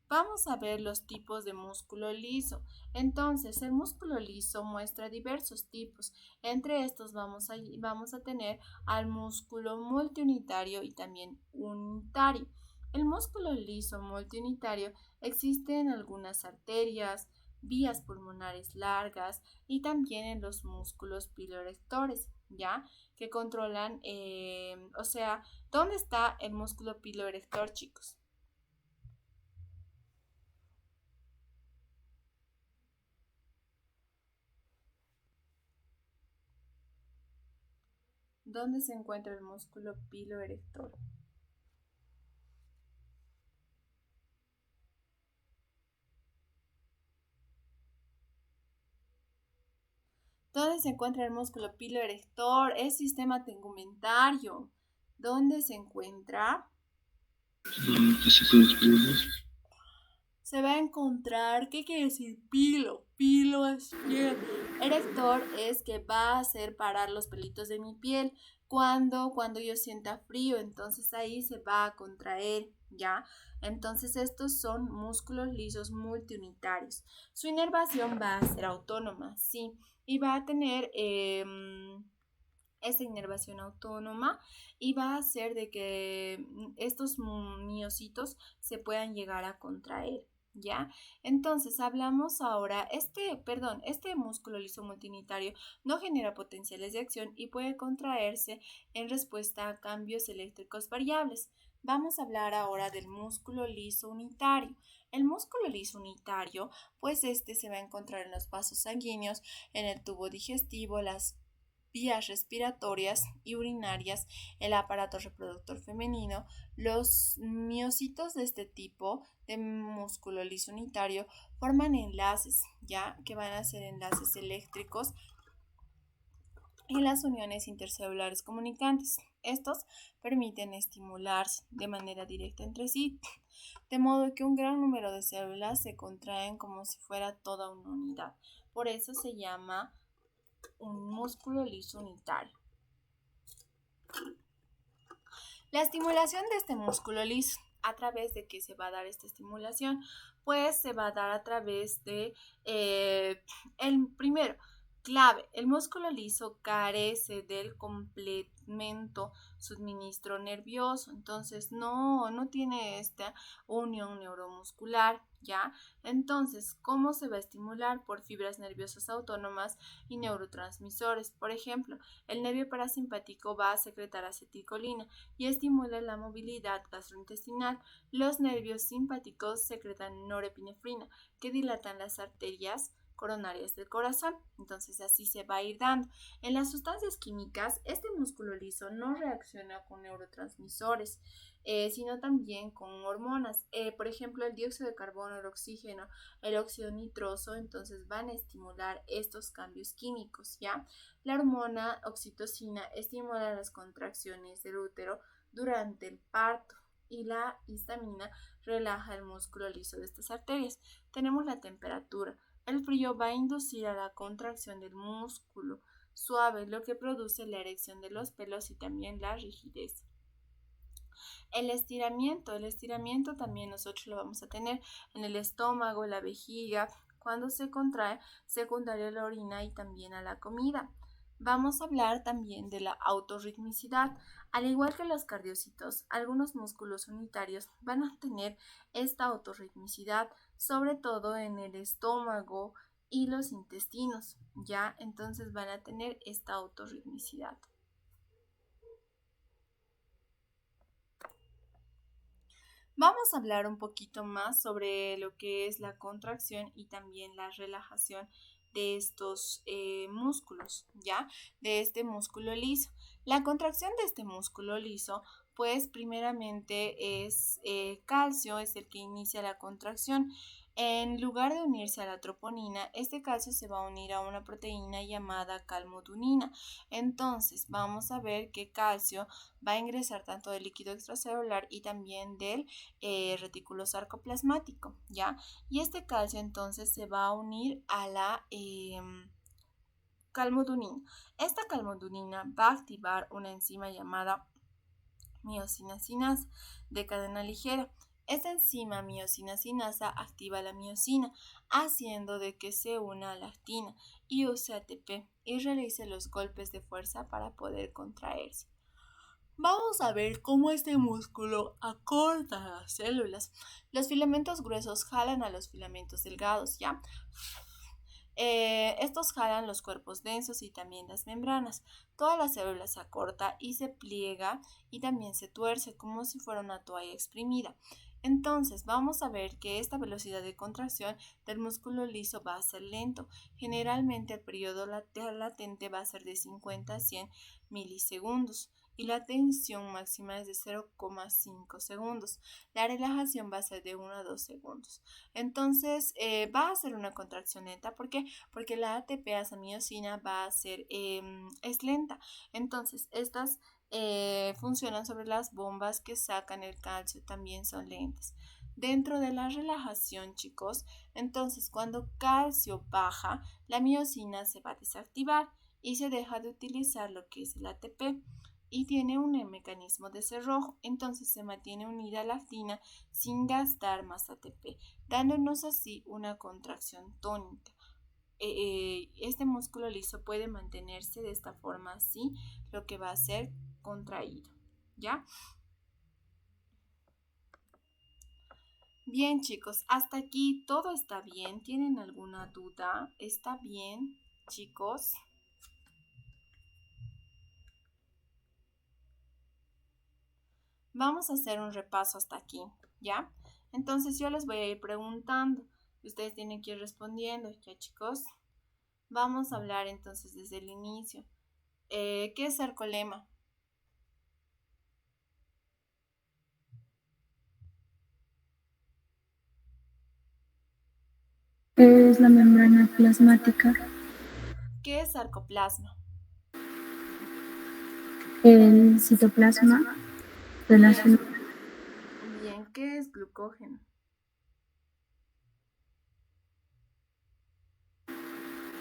Vamos a ver los tipos de músculo liso. Entonces, el músculo liso muestra diversos tipos. Entre estos vamos a tener al músculo multiunitario y también unitario. El músculo liso multiunitario existe en algunas arterias, vías pulmonares largas y también en los músculos piloerectores, ¿ya? Que controlan, ¿dónde está el músculo piloerector, chicos? ¿Dónde se encuentra el músculo piloerector? ¿Dónde se encuentra el músculo piloerector? Es sistema tegumentario. ¿Dónde se encuentra? Se va a encontrar, ¿qué quiere decir pilo? Pilo es piel. Erector es que va a hacer parar los pelitos de mi piel cuando yo sienta frío, entonces ahí se va a contraer, ¿ya? Entonces estos son músculos lisos multiunitarios. Su inervación va a ser autónoma, sí, y va a tener esta inervación autónoma y va a hacer de que estos miocitos se puedan llegar a contraer. ¿Ya? Entonces hablamos ahora, este músculo liso multiunitario no genera potenciales de acción y puede contraerse en respuesta a cambios eléctricos variables. Vamos a hablar ahora del músculo liso unitario. El músculo liso unitario, pues este se va a encontrar en los vasos sanguíneos, en el tubo digestivo, las vías respiratorias y urinarias, el aparato reproductor femenino. Los miocitos de este tipo de músculo liso unitario forman enlaces, ya que van a ser enlaces eléctricos en las uniones intercelulares comunicantes. Estos permiten estimularse de manera directa entre sí, de modo que un gran número de células se contraen como si fuera toda una unidad. Por eso se llama un músculo liso unitario. La estimulación de este músculo liso, ¿a través de qué se va a dar esta estimulación? Pues se va a dar a través de el primero, clave, el músculo liso carece del complemento suministro nervioso, entonces no tiene esta unión neuromuscular, ¿ya? Entonces, ¿cómo se va a estimular? Por fibras nerviosas autónomas y neurotransmisores. Por ejemplo, el nervio parasimpático va a secretar acetilcolina y estimula la movilidad gastrointestinal. Los nervios simpáticos secretan norepinefrina, que dilatan las arterias coronarias del corazón. Entonces así se va a ir dando. En las sustancias químicas, este músculo liso no reacciona con neurotransmisores, sino también con hormonas. Por ejemplo, el dióxido de carbono, el oxígeno, el óxido nitroso, entonces van a estimular estos cambios químicos, ¿ya? La hormona oxitocina estimula las contracciones del útero durante el parto y la histamina relaja el músculo liso de estas arterias. Tenemos la temperatura. El frío va a inducir a la contracción del músculo suave, lo que produce la erección de los pelos y también la rigidez. El estiramiento también nosotros lo vamos a tener en el estómago, la vejiga, cuando se contrae, secundario a la orina y también a la comida. Vamos a hablar también de la autorritmicidad. Al igual que los cardiocitos, algunos músculos unitarios van a tener esta autorritmicidad, sobre todo en el estómago y los intestinos, ¿ya? Entonces van a tener esta autorritmicidad. Vamos a hablar un poquito más sobre lo que es la contracción y también la relajación de estos músculos, ¿ya? De este músculo liso. La contracción de este músculo liso, pues primeramente es calcio, es el que inicia la contracción. En lugar de unirse a la troponina, este calcio se va a unir a una proteína llamada calmodulina. Entonces, vamos a ver que calcio va a ingresar tanto del líquido extracelular y también del retículo sarcoplasmático, ¿ya? Y este calcio entonces se va a unir a la calmodulina. Esta calmodulina va a activar una enzima llamada miosina sinasa de cadena ligera. Esta enzima miosina sinasa activa la miosina, haciendo de que se una a la actina y use ATP y realice los golpes de fuerza para poder contraerse. Vamos a ver cómo este músculo acorta las células. Los filamentos gruesos jalan a los filamentos delgados, ¿ya? Estos jalan los cuerpos densos y también las membranas. Toda la célula se acorta y se pliega y también se tuerce como si fuera una toalla exprimida. Entonces vamos a ver que esta velocidad de contracción del músculo liso va a ser lento. Generalmente el periodo latente va a ser de 50 a 100 milisegundos y la tensión máxima es de 0,5 segundos. La relajación va a ser de 1 a 2 segundos. Entonces va a ser una contracción lenta. ¿Por qué? Porque la ATPasa miosina va a ser es lenta. Entonces estas funcionan sobre las bombas que sacan el calcio, también son lentas. Dentro de la relajación, chicos, entonces cuando calcio baja, la miosina se va a desactivar y se deja de utilizar lo que es el ATP y tiene un mecanismo de cerrojo, entonces se mantiene unida a la actina sin gastar más ATP, dándonos así una contracción tónica. Este músculo liso puede mantenerse de esta forma así, lo que va a ser contraído, ¿ya? Bien, chicos, hasta aquí todo está bien. ¿Tienen alguna duda? ¿Está bien, chicos? Vamos a hacer un repaso hasta aquí, ¿ya? Entonces yo les voy a ir preguntando y ustedes tienen que ir respondiendo, ¿ya, chicos? Vamos a hablar entonces desde el inicio. ¿Qué es sarcolema? Es la membrana plasmática. ¿Qué es sarcoplasma? El citoplasma de la célula. Bien, ¿qué es glucógeno?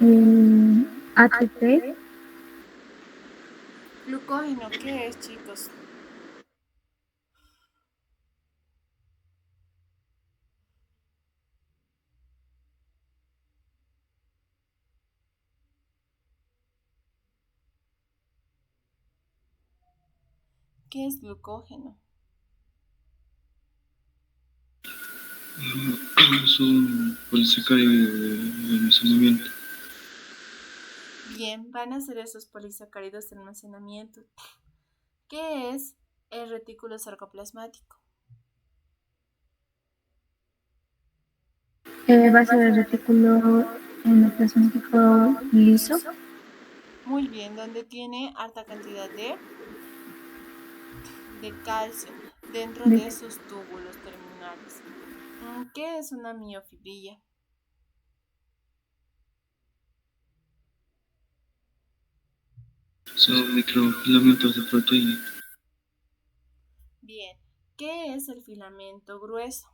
El ATP. Glucógeno, ¿qué es, chicos? ¿Qué es glucógeno? Es un polisacárido de almacenamiento. Bien, van a ser esos polisacáridos de almacenamiento. ¿Qué es el retículo sarcoplasmático? Va a ser el retículo endoplasmático liso. Muy bien, donde tiene alta cantidad de calcio dentro de sus túbulos terminales. ¿Qué es una miofibrilla? Son microfilamentos de proteína. Bien, ¿qué es el filamento grueso?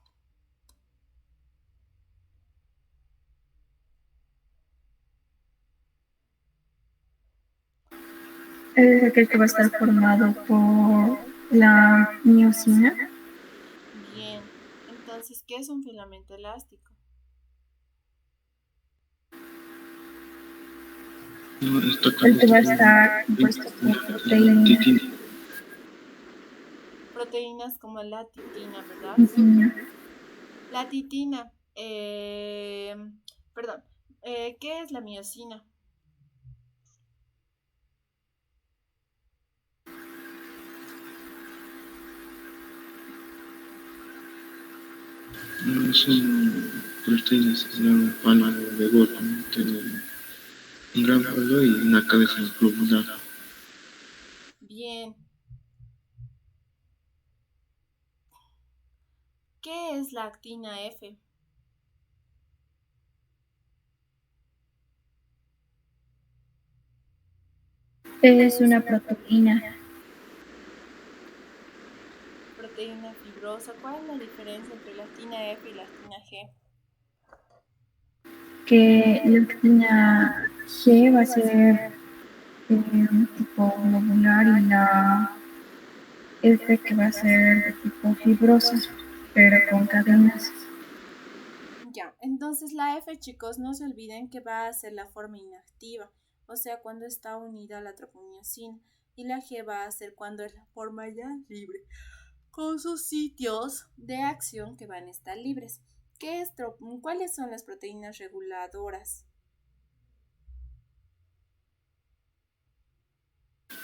Es aquel que va a estar formado por la miosina. Bien, entonces, ¿qué es un filamento elástico? El que va a estar compuesto por proteínas. Proteínas como la titina, ¿verdad? La titina, perdón, ¿qué es la miosina? Son proteínas que se llaman panas de Golgi, tienen un gran palo y una cabeza globular. Bien. ¿Qué es la actina F? Es una proteína. Proteína fibrosa. ¿Cuál es la diferencia entre la actina F y la actina G? Que la actina G va a ser tipo globular y la F que va a ser de tipo fibrosa, pero con cadenas. Ya, entonces la F, chicos, no se olviden que va a ser la forma inactiva, o sea, cuando está unida a la tropomiosina, y la G va a ser cuando es la forma ya libre, con sus sitios de acción que van a estar libres. ¿Cuáles son las proteínas reguladoras?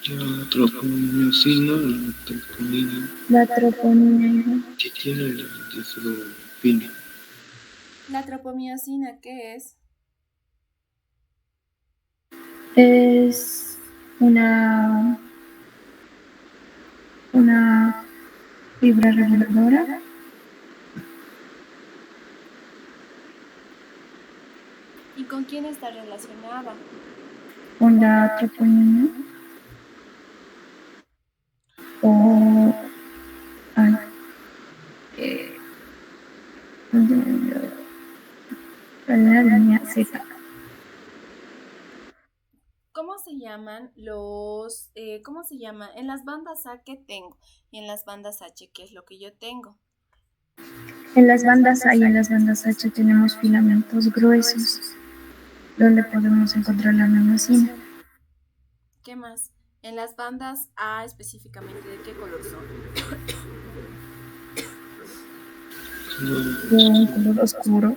La tropomiosina, la troponina, La troponina. titina y la disolfina. La tropomiosina, ¿qué es? Es una fibra reguladora. ¿Y con quién está relacionada? Con la troponina. O ay, la línea Z. ¿Cómo se llaman cómo se llama? En las bandas A que tengo y en las bandas H, que es lo que yo tengo. En las bandas A y en las bandas H tenemos filamentos gruesos, donde podemos encontrar la miosina. ¿Qué más? En las bandas A específicamente, ¿de qué color son? De un color oscuro.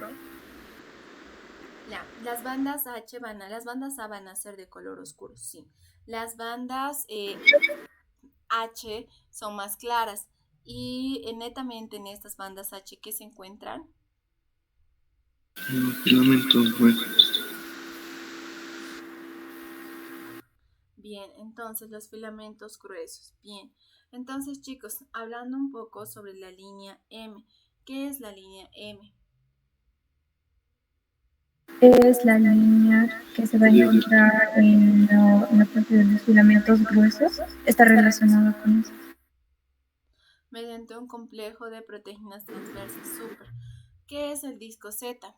Las bandas las bandas A van a ser de color oscuro, sí. Las bandas H son más claras y netamente en estas bandas H que se encuentran. Filamentos gruesos. Bien, Bien, entonces los filamentos gruesos. Bien, entonces chicos, hablando un poco sobre la línea M. ¿Qué es la línea M? Es la línea que se va a encontrar en la parte de los filamentos gruesos. Está relacionado con eso. Mediante un complejo de proteínas transversas. Súper. ¿Qué es el disco Z?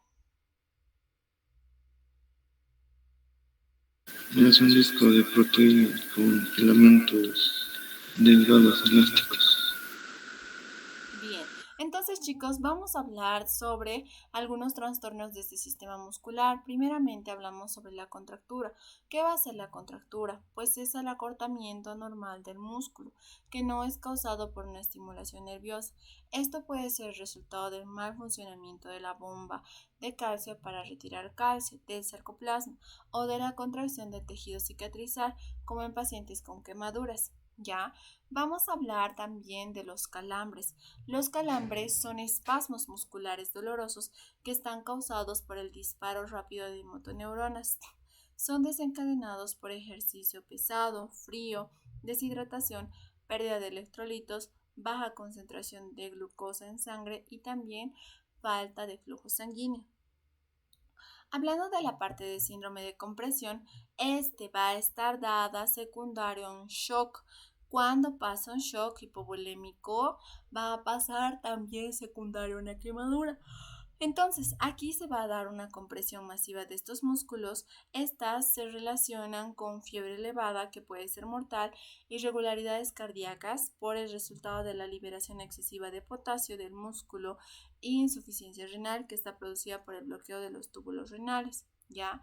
Es un disco de proteínas con filamentos delgados elásticos. Bien, entonces chicos, vamos a hablar sobre algunos trastornos de este sistema muscular. Primeramente hablamos sobre la contractura. ¿Qué va a ser la contractura? Pues es el acortamiento normal del músculo, que no es causado por una estimulación nerviosa. Esto puede ser el resultado del mal funcionamiento de la bomba de calcio para retirar calcio del sarcoplasma o de la contracción del tejido cicatrizal, como en pacientes con quemaduras. ¿Ya? Vamos a hablar también de los calambres. Los calambres son espasmos musculares dolorosos que están causados por el disparo rápido de motoneuronas. Son desencadenados por ejercicio pesado, frío, deshidratación, pérdida de electrolitos, baja concentración de glucosa en sangre y también falta de flujo sanguíneo. Hablando de la parte de síndrome de compresión, este va a estar dada secundario a un shock. Cuando pasa un shock hipovolémico, va a pasar también secundario a una quemadura. Entonces, aquí se va a dar una compresión masiva de estos músculos. Estas se relacionan con fiebre elevada, que puede ser mortal, irregularidades cardíacas por el resultado de la liberación excesiva de potasio del músculo e insuficiencia renal, que está producida por el bloqueo de los túbulos renales, ¿ya?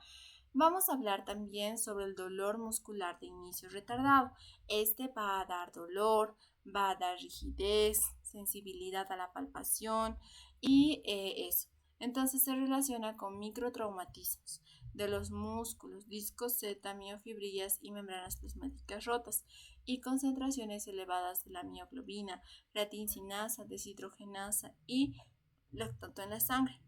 Vamos a hablar también sobre el dolor muscular de inicio retardado. Este va a dar dolor, va a dar rigidez, sensibilidad a la palpación y eso. Entonces se relaciona con microtraumatismos de los músculos, discos Z, miofibrillas y membranas plasmáticas rotas y concentraciones elevadas de la mioglobina, creatincinasa, deshidrogenasa y lactato en la sangre.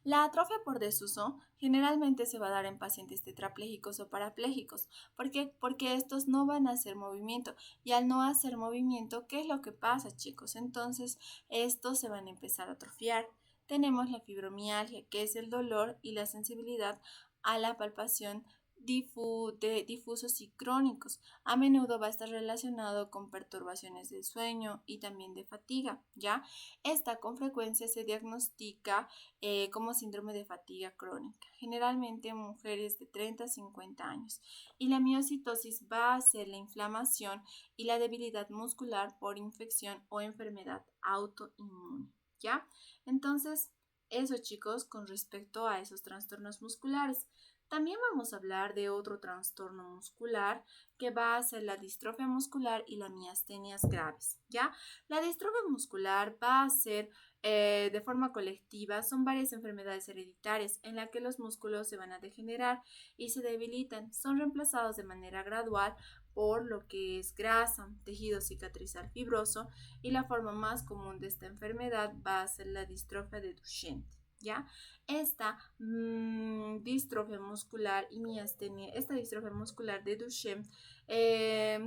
La atrofia por desuso generalmente se va a dar en pacientes tetraplégicos o parapléjicos. ¿Por qué? Porque estos no van a hacer movimiento. Y al no hacer movimiento, ¿qué es lo que pasa, chicos? Entonces, estos se van a empezar a atrofiar. Tenemos la fibromialgia, que es el dolor y la sensibilidad a la palpación difusos y crónicos. A menudo va a estar relacionado con perturbaciones del sueño y también de fatiga, ¿ya? Esta con frecuencia se diagnostica como síndrome de fatiga crónica, generalmente en mujeres de 30 a 50 años. Y la miocitosis va a ser la inflamación y la debilidad muscular por infección o enfermedad autoinmune, ¿ya? Entonces, eso chicos, con respecto a esos trastornos musculares. También vamos a hablar de otro trastorno muscular que va a ser la distrofia muscular y la miastenias graves, ¿ya? La distrofia muscular va a ser de forma colectiva, son varias enfermedades hereditarias en las que los músculos se van a degenerar y se debilitan, son reemplazados de manera gradual por lo que es grasa, tejido cicatrizal fibroso y la forma más común de esta enfermedad va a ser la distrofia de Duchenne. ¿Ya? Esta distrofia muscular y miastenia, esta distrofia muscular de Duchenne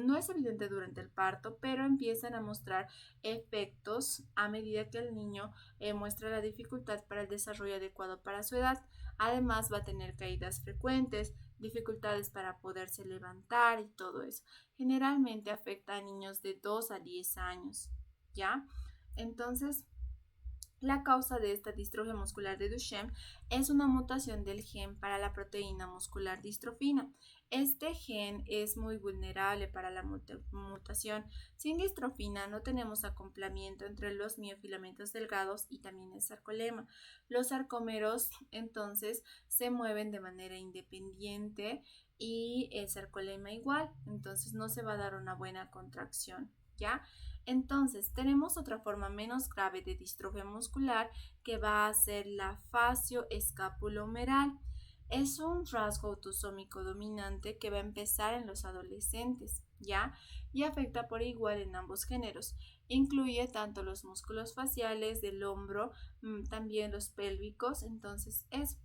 no es evidente durante el parto, pero empiezan a mostrar efectos a medida que el niño muestra la dificultad para el desarrollo adecuado para su edad. Además va a tener caídas frecuentes, dificultades para poderse levantar y todo eso. Generalmente afecta a niños de 2 a 10 años, ¿ya? Entonces, la causa de esta distrofia muscular de Duchenne es una mutación del gen para la proteína muscular distrofina. Este gen es muy vulnerable para la mutación. Sin distrofina no tenemos acoplamiento entre los miofilamentos delgados y también el sarcolema. Los sarcómeros entonces se mueven de manera independiente y el sarcolema igual, entonces no se va a dar una buena contracción, ¿ya? Entonces, tenemos otra forma menos grave de distrofia muscular que va a ser la facio-escapulohumeral. Es un rasgo autosómico dominante que va a empezar en los adolescentes, ¿ya? Y afecta por igual en ambos géneros. Incluye tanto los músculos faciales del hombro, también los pélvicos, entonces es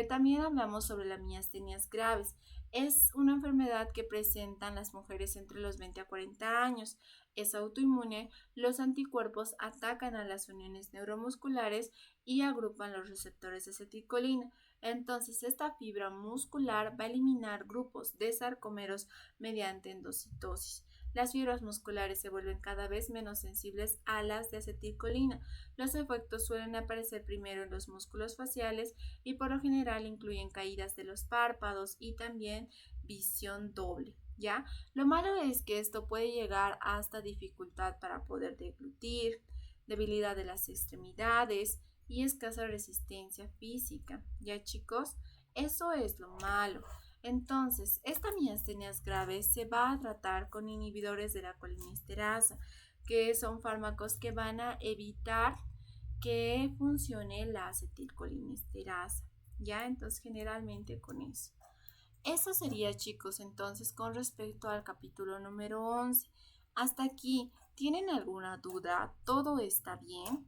También hablamos sobre las miastenias graves. Es una enfermedad que presentan las mujeres entre los 20 a 40 años. Es autoinmune. Los anticuerpos atacan a las uniones neuromusculares y agrupan los receptores de acetilcolina. Entonces, esta fibra muscular va a eliminar grupos de sarcómeros mediante endocitosis. Las fibras musculares se vuelven cada vez menos sensibles a las de acetilcolina. Los efectos suelen aparecer primero en los músculos faciales y por lo general incluyen caídas de los párpados y también visión doble. ¿Ya? Lo malo es que esto puede llegar hasta dificultad para poder deglutir, debilidad de las extremidades y escasa resistencia física. ¿Ya, chicos? Eso es lo malo. Entonces, esta miastenia grave se va a tratar con inhibidores de la colinesterasa, que son fármacos que van a evitar que funcione la acetilcolinesterasa. ¿Ya? Entonces, generalmente con eso. Eso sería, chicos, entonces con respecto al capítulo número 11. Hasta aquí, ¿tienen alguna duda? ¿Todo está bien?